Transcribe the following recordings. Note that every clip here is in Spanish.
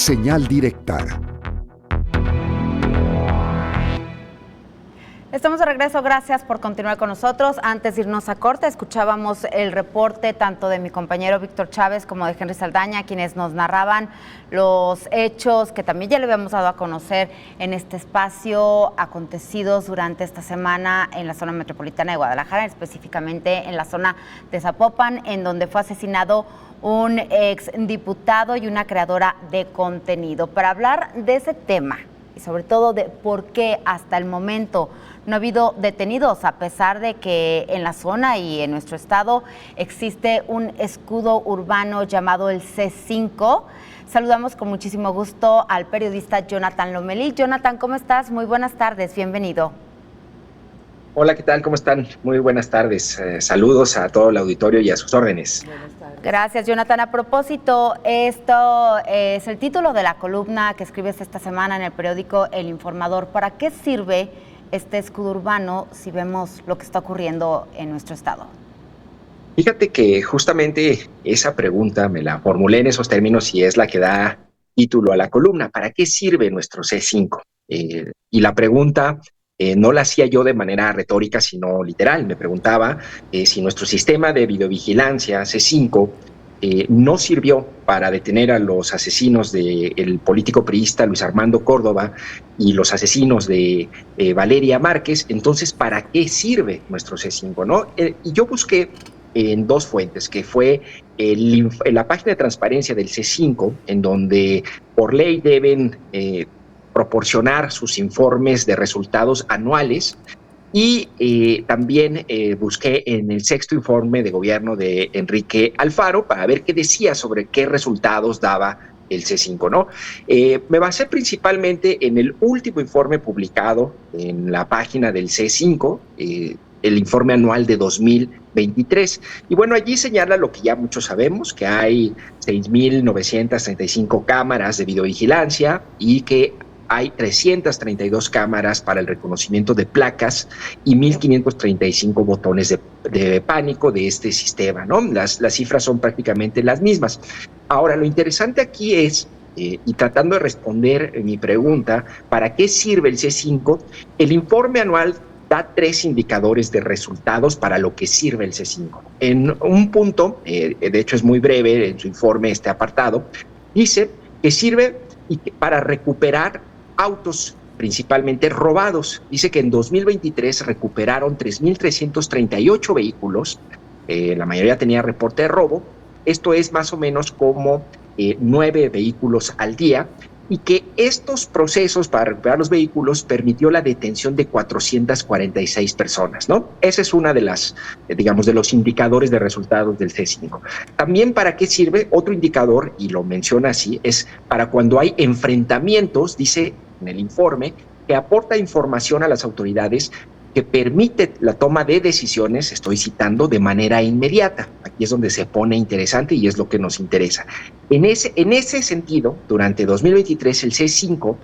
Señal directa. Estamos de regreso, gracias por continuar con nosotros. Antes de irnos a corte, escuchábamos el reporte tanto de mi compañero Víctor Chávez como de Henry Saldaña, quienes nos narraban los hechos que también ya le habíamos dado a conocer en este espacio, acontecidos durante esta semana en la zona metropolitana de Guadalajara, específicamente en la zona de Zapopan, en donde fue asesinado un exdiputado y una creadora de contenido. Para hablar de ese tema y sobre todo de por qué hasta el momento no ha habido detenidos, a pesar de que en la zona y en nuestro estado existe un escudo urbano llamado el C5. Saludamos con muchísimo gusto al periodista Jonathan Lomelí. Jonathan, ¿cómo estás? Muy buenas tardes, bienvenido. Hola, ¿qué tal? ¿Cómo están? Muy buenas tardes. Saludos a todo el auditorio y a sus órdenes. Buenas tardes. Gracias, Jonathan. A propósito, esto es el título de la columna que escribes esta semana en el periódico El Informador. ¿Para qué sirve este escudo urbano si vemos lo que está ocurriendo en nuestro estado? Fíjate que justamente esa pregunta me la formulé en esos términos y es la que da título a la columna. ¿Para qué sirve nuestro C5? Y la pregunta no la hacía yo de manera retórica, sino literal. Me preguntaba si nuestro sistema de videovigilancia C5 no sirvió para detener a los asesinos del político priista Luis Armando Córdoba y los asesinos de Valeria Márquez. Entonces, ¿para qué sirve nuestro C5, no? Y yo busqué en dos fuentes, que fue la página de transparencia del C5, en donde por ley deben proporcionar sus informes de resultados anuales, y también busqué en el sexto informe de gobierno de Enrique Alfaro para ver qué decía sobre qué resultados daba el C5, ¿no? Me basé principalmente en el último informe publicado en la página del C5, el informe anual de 2023. Y bueno, allí señala lo que ya muchos sabemos, que hay 6,935 cámaras de videovigilancia y que hay 332 cámaras para el reconocimiento de placas y 1,535 botones de pánico de este sistema, ¿no? Las cifras son prácticamente las mismas. Ahora, lo interesante aquí es, y tratando de responder mi pregunta, ¿para qué sirve el C5? El informe anual da 3 indicadores de resultados para lo que sirve el C5. En un punto, de hecho es muy breve en su informe este apartado, dice que sirve para recuperar autos principalmente robados. Dice que en 2023 recuperaron 3,338 vehículos, la mayoría tenía reporte de robo. Esto es más o menos como 9 vehículos al día, y que estos procesos para recuperar los vehículos permitió la detención de 446 personas, ¿no? Esa es una de las, digamos, de los indicadores de resultados del C5. También, ¿para qué sirve? Otro indicador, y lo menciona así, es para cuando hay enfrentamientos, dice en el informe, que aporta información a las autoridades que permite la toma de decisiones, estoy citando, de manera inmediata. Aquí es donde se pone interesante y es lo que nos interesa. En ese sentido, durante 2023, el C5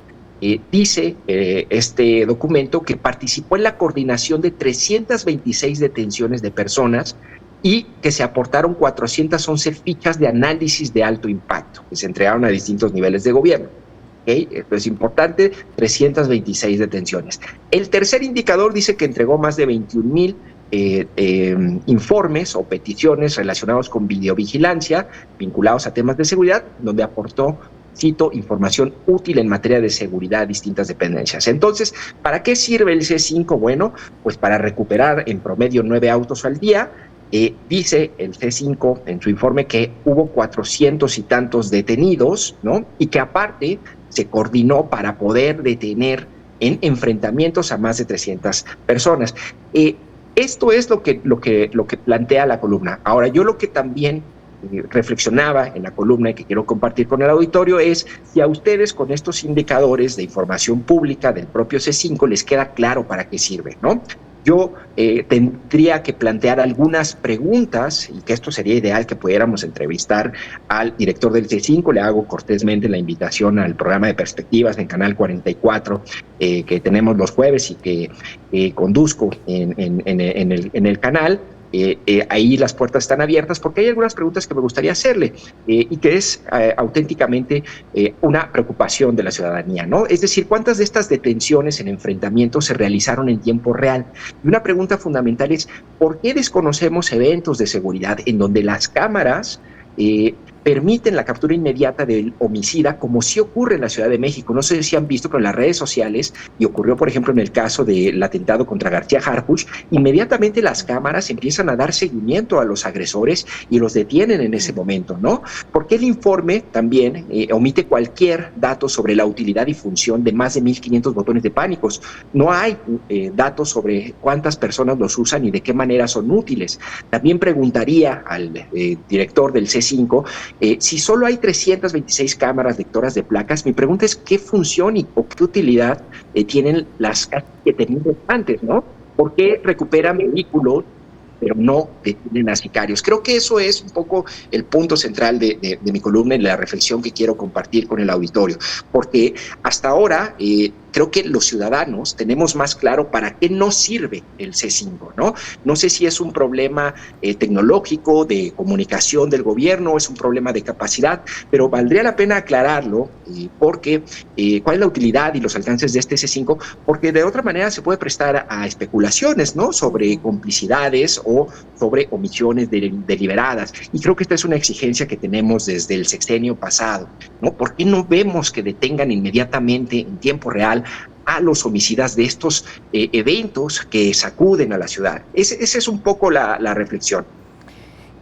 dice este documento que participó en la coordinación de 326 detenciones de personas y que se aportaron 411 fichas de análisis de alto impacto, que se entregaron a distintos niveles de gobierno. Esto es importante, 326 detenciones. El tercer indicador dice que entregó más de 21,000 informes o peticiones relacionados con videovigilancia vinculados a temas de seguridad, donde aportó, cito, información útil en materia de seguridad a distintas dependencias. Entonces, ¿para qué sirve el C5? Bueno, pues para recuperar en promedio 9 autos al día. Dice el C5 en su informe que hubo 400 y tantos detenidos, ¿no? Y que aparte se coordinó para poder detener en enfrentamientos a más de 300 personas. Esto es lo que plantea la columna. Ahora, yo lo que también reflexionaba en la columna y que quiero compartir con el auditorio es si a ustedes con estos indicadores de información pública del propio C5 les queda claro para qué sirve, ¿no? Yo tendría que plantear algunas preguntas y que esto sería ideal que pudiéramos entrevistar al director del C5. Le hago cortésmente la invitación al programa de Perspectivas en Canal 44 que tenemos los jueves y que conduzco en el canal, ahí las puertas están abiertas porque hay algunas preguntas que me gustaría hacerle y que es auténticamente una preocupación de la ciudadanía, ¿no? Es decir, ¿cuántas de estas detenciones en enfrentamientos se realizaron en tiempo real? Y una pregunta fundamental es, ¿por qué desconocemos eventos de seguridad en donde las cámaras permiten la captura inmediata del homicida, como sí ocurre en la Ciudad de México? No sé si han visto, pero en las redes sociales, y ocurrió, por ejemplo, en el caso del atentado contra García Harfuch, inmediatamente las cámaras empiezan a dar seguimiento a los agresores y los detienen en ese momento, ¿no? Porque el informe también omite cualquier dato sobre la utilidad y función de más de 1.500 botones de pánicos. No hay datos sobre cuántas personas los usan y de qué manera son útiles. También preguntaría al director del C5 si solo hay 326 cámaras lectoras de placas. Mi pregunta es qué función o qué utilidad tienen las que tenían antes, ¿no? ¿Por qué recuperan vehículos pero no detienen a sicarios? Creo que eso es un poco el punto central de mi columna y la reflexión que quiero compartir con el auditorio, porque hasta ahora creo que los ciudadanos tenemos más claro para qué no sirve el C5, ¿no? No sé si es un problema tecnológico, de comunicación del gobierno, es un problema de capacidad, pero valdría la pena aclararlo porque cuál es la utilidad y los alcances de este C5, porque de otra manera se puede prestar a especulaciones, ¿no? Sobre complicidades o sobre omisiones deliberadas. Y creo que esta es una exigencia que tenemos desde el sexenio pasado, ¿no? ¿Por qué no vemos que detengan inmediatamente en tiempo real a los homicidas de estos eventos que sacuden a la ciudad? Esa es un poco la reflexión.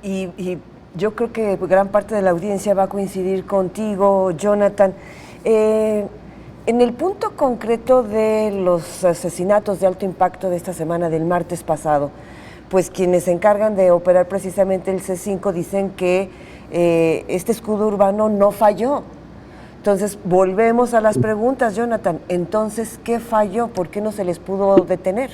Y yo creo que gran parte de la audiencia va a coincidir contigo, Jonathan. En el punto concreto de los asesinatos de alto impacto de esta semana, del martes pasado, pues quienes se encargan de operar precisamente el C5 dicen que este escudo urbano no falló. Entonces, volvemos a las preguntas, Jonathan. Entonces, ¿qué falló? ¿Por qué no se les pudo detener?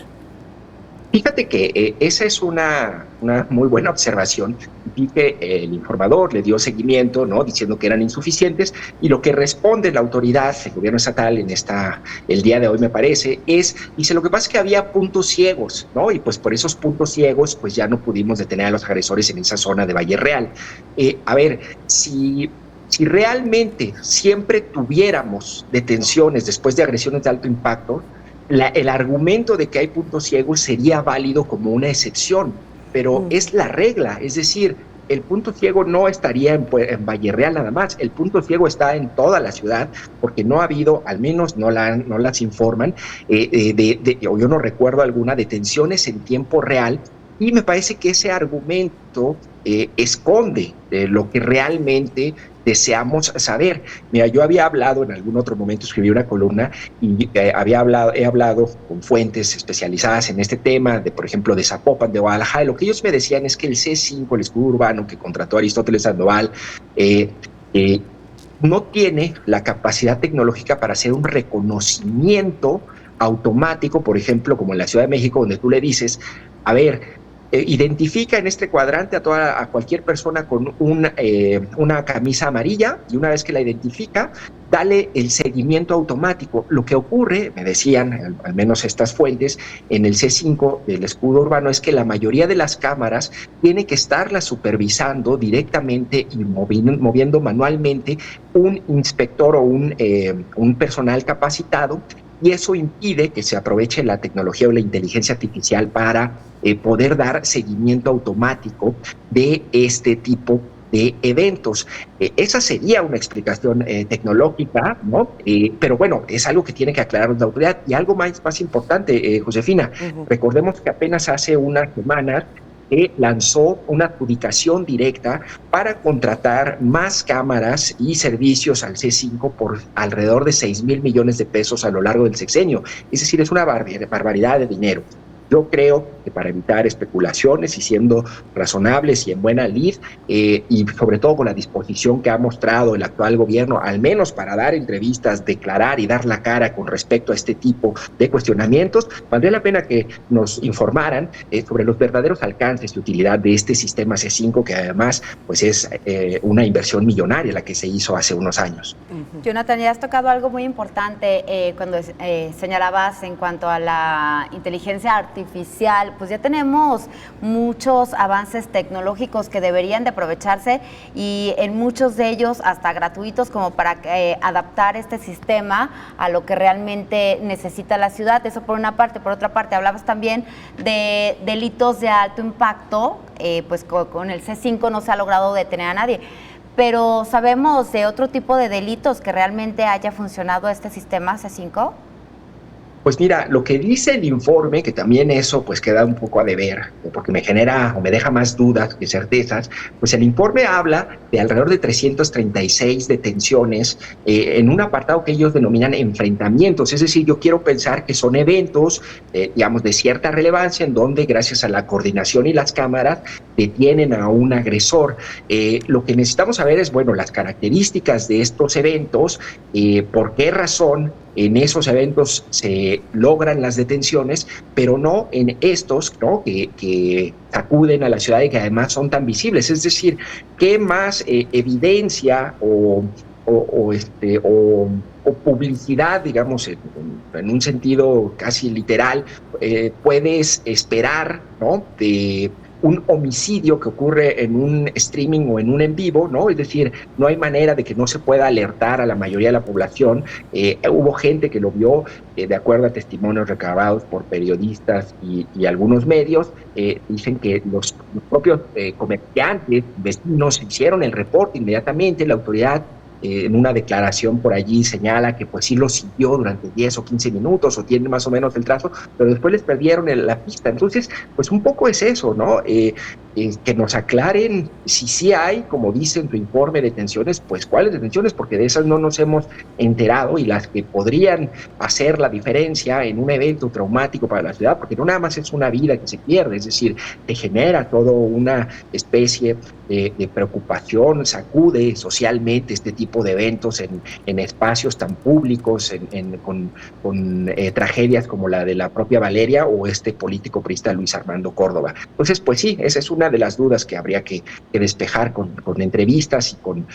Fíjate que esa es una muy buena observación. Vi que el informador le dio seguimiento, ¿no? Diciendo que eran insuficientes, y lo que responde la autoridad, el gobierno estatal, el día de hoy me parece, dice, lo que pasa es que había puntos ciegos, ¿no? Y pues por esos puntos ciegos, pues ya no pudimos detener a los agresores en esa zona de Valle Real. A ver, si realmente siempre tuviéramos detenciones después de agresiones de alto impacto, el argumento de que hay puntos ciegos sería válido como una excepción, pero es la regla. Es decir, el punto ciego no estaría en Valle Real nada más, el punto ciego está en toda la ciudad, porque no ha habido, al menos no las informan, o yo no recuerdo alguna, detenciones en tiempo real, y me parece que ese argumento esconde lo que realmente deseamos saber. Mira, yo había hablado en algún otro momento, escribí una columna y he hablado con fuentes especializadas en este tema, por ejemplo, de Zapopan, de Guadalajara. Lo que ellos me decían es que el C5, el escudo urbano que contrató Aristóteles Sandoval, no tiene la capacidad tecnológica para hacer un reconocimiento automático, por ejemplo, como en la Ciudad de México, donde tú le dices, a ver, identifica en este cuadrante a cualquier persona con una camisa amarilla, y una vez que la identifica, dale el seguimiento automático. Lo que ocurre, me decían, al menos estas fuentes, en el C5 del escudo urbano, es que la mayoría de las cámaras tiene que estarlas supervisando directamente y moviendo manualmente un inspector o un personal capacitado, y eso impide que se aproveche la tecnología o la inteligencia artificial para poder dar seguimiento automático de este tipo de eventos. Esa sería una explicación tecnológica, ¿no? Pero bueno, es algo que tiene que aclarar la autoridad. Y algo más importante, Josefina, recordemos que apenas hace unas semanas lanzó una adjudicación directa para contratar más cámaras y servicios al C5 por alrededor de 6,000 millones de pesos a lo largo del sexenio. Es decir, es una barbaridad de dinero. Yo creo que para evitar especulaciones y siendo razonables y en buena lid, y sobre todo con la disposición que ha mostrado el actual gobierno, al menos para dar entrevistas, declarar y dar la cara con respecto a este tipo de cuestionamientos, valdría la pena que nos informaran sobre los verdaderos alcances y utilidad de este sistema C5, que además pues es una inversión millonaria la que se hizo hace unos años. Jonathan, ya has tocado algo muy importante cuando señalabas en cuanto a la inteligencia artificial artificial, pues ya tenemos muchos avances tecnológicos que deberían de aprovecharse y en muchos de ellos hasta gratuitos como para adaptar este sistema a lo que realmente necesita la ciudad. Eso por una parte. Por otra parte, hablabas también de delitos de alto impacto, pues con el C5 no se ha logrado detener a nadie. Pero ¿sabemos de otro tipo de delitos que realmente haya funcionado este sistema C5? Pues mira, lo que dice el informe, que también eso pues queda un poco a deber, porque me genera o me deja más dudas que certezas, pues el informe habla de alrededor de 336 detenciones en un apartado que ellos denominan enfrentamientos, es decir, yo quiero pensar que son eventos, digamos, de cierta relevancia en donde gracias a la coordinación y las cámaras detienen a un agresor. Lo que necesitamos saber es, bueno, las características de estos eventos, por qué razón en esos eventos se logran las detenciones, pero no en estos, ¿no?, que sacuden a la ciudad y que además son tan visibles. Es decir, ¿qué más evidencia o publicidad, digamos, en un sentido casi literal, puedes esperar, ¿no?, de un homicidio que ocurre en un streaming o en un en vivo, ¿no? Es decir, no hay manera de que no se pueda alertar a la mayoría de la población. Hubo gente que lo vio, de acuerdo a testimonios recabados por periodistas y algunos medios, dicen que los propios comerciantes, vecinos, hicieron el reporte inmediatamente. La autoridad en una declaración por allí señala que pues sí lo siguió durante 10 o 15 minutos o tiene más o menos el trazo, pero después les perdieron la pista. Entonces, pues un poco es eso, ¿no? Que nos aclaren si sí hay, como dice en tu informe, detenciones, pues cuáles detenciones, porque de esas no nos hemos enterado, y las que podrían hacer la diferencia en un evento traumático para la ciudad, porque no nada más es una vida que se pierde, es decir, te genera toda una especie de preocupación, sacude socialmente este tipo de eventos en espacios tan públicos, con tragedias como la de la propia Valeria o este político priista Luis Armando Córdoba. Entonces, pues sí, esa es una de las dudas que habría que despejar con entrevistas y con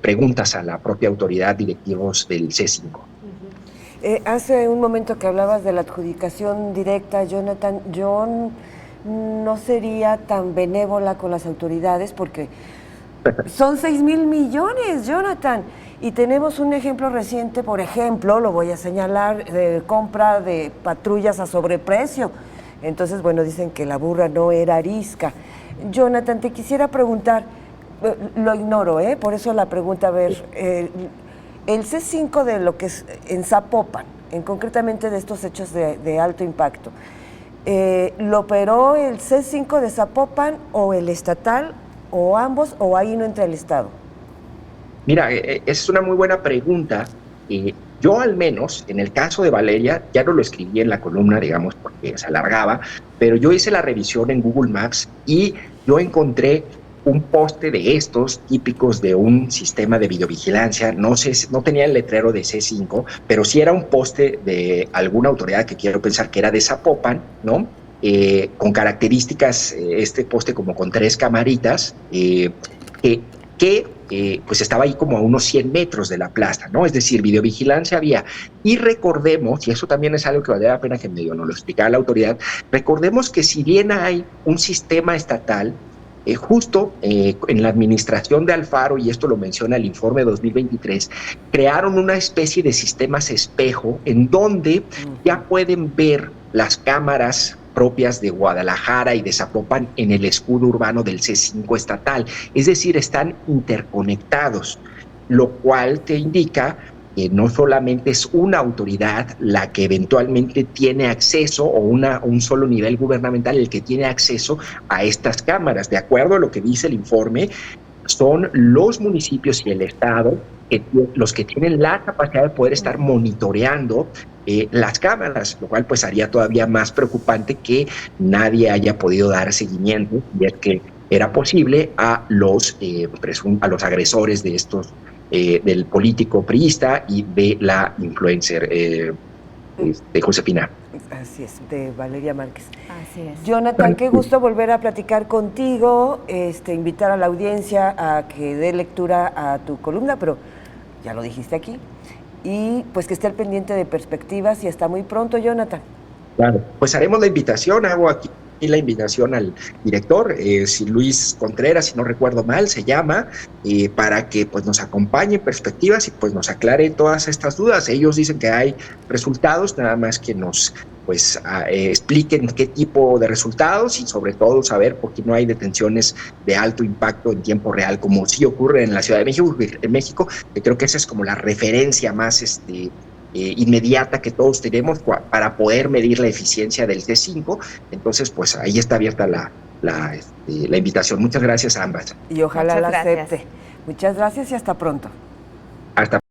preguntas a la propia autoridad, directivos del C5. Hace un momento que hablabas de la adjudicación directa, Jonathan, yo no sería tan benévola con las autoridades porque son 6,000 millones, Jonathan, y tenemos un ejemplo reciente, por ejemplo, lo voy a señalar, de compra de patrullas a sobreprecio. Entonces, bueno, dicen que la burra no era arisca. Jonathan, te quisiera preguntar, lo ignoro, por eso la pregunta, a ver, el C5 de lo que es en Zapopan, concretamente de estos hechos de alto impacto, ¿lo operó el C5 de Zapopan o el estatal, o ambos, o ahí no entra el Estado? Mira, es una muy buena pregunta. Yo al menos, en el caso de Valeria, ya no lo escribí en la columna, digamos, porque se alargaba, pero yo hice la revisión en Google Maps y yo encontré un poste de estos típicos de un sistema de videovigilancia. No sé, no tenía el letrero de C5, pero sí era un poste de alguna autoridad que quiero pensar que era de Zapopan, ¿no? Con características, este poste como con 3 camaritas, pues estaba ahí como a unos 100 metros de la plaza, ¿no? Es decir, videovigilancia había. Y recordemos, y eso también es algo que vale la pena que medio nos lo explicara la autoridad, recordemos que si bien hay un sistema estatal, justo en la administración de Alfaro, y esto lo menciona el informe 2023, crearon una especie de sistemas espejo en donde ya pueden ver las cámaras propias de Guadalajara y de Zapopan en el escudo urbano del C5 estatal. Es decir, están interconectados, lo cual te indica que no solamente es una autoridad la que eventualmente tiene acceso, o un solo nivel gubernamental el que tiene acceso a estas cámaras. De acuerdo a lo que dice el informe, son los municipios y el Estado los que tienen la capacidad de poder estar monitoreando las cámaras, lo cual pues haría todavía más preocupante que nadie haya podido dar seguimiento, y es que era posible a los agresores de estos, del político priista y de la influencer de Josefina. Así es, de Valeria Márquez. Así es. Jonathan, qué gusto volver a platicar contigo, invitar a la audiencia a que dé lectura a tu columna, pero ya lo dijiste aquí, y pues que esté al pendiente de Perspectivas, y hasta muy pronto, Jonathan. Claro, pues haremos la invitación, hago aquí la invitación al director, si Luis Contreras, si no recuerdo mal, se llama, para que pues nos acompañe en perspectivas y pues nos aclare todas estas dudas. Ellos dicen que hay resultados, nada más que nos pues expliquen qué tipo de resultados y sobre todo saber por qué no hay detenciones de alto impacto en tiempo real, como sí ocurre en la Ciudad de México, que creo que esa es como la referencia más inmediata que todos tenemos para poder medir la eficiencia del C5. Entonces, pues ahí está abierta la invitación. Muchas gracias a ambas. Y ojalá Muchas la gracias. acepte. Muchas gracias y hasta pronto. Hasta